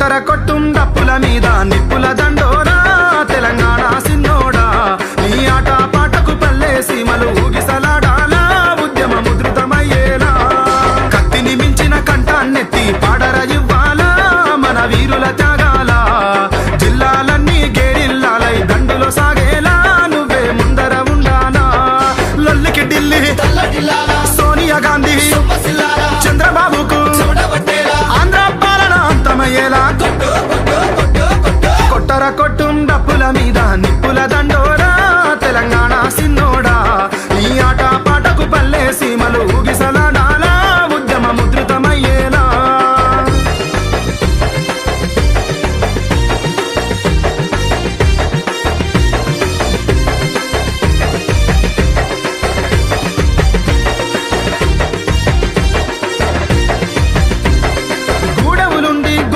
కొట్టర కొట్టుం డప్పుల మీద నిప్పుల దండోరా తెలంగాణ సిన్నోడా నీ ఆట పాటకు పల్లె సీమలు ఊగిసలాడాలా ఉద్యమ ముద్రితమయ్యేలా కత్తిని మించిన కంఠాన్నెత్తి పాడర ఇవ్వాలా మన వీరుల త్యాగాల జిల్లాలన్నీ గేరిల్లాలై దండులో సాగేలా నువ్వే ముందర ఉండాలా లొల్లికి ఢిల్లీ సోనియా గాంధీ చంద్రబాబుకు ఆంధ్ర పాలన అంతమయ్యేలా కొట్టర కొట్టుం డప్పుల మీద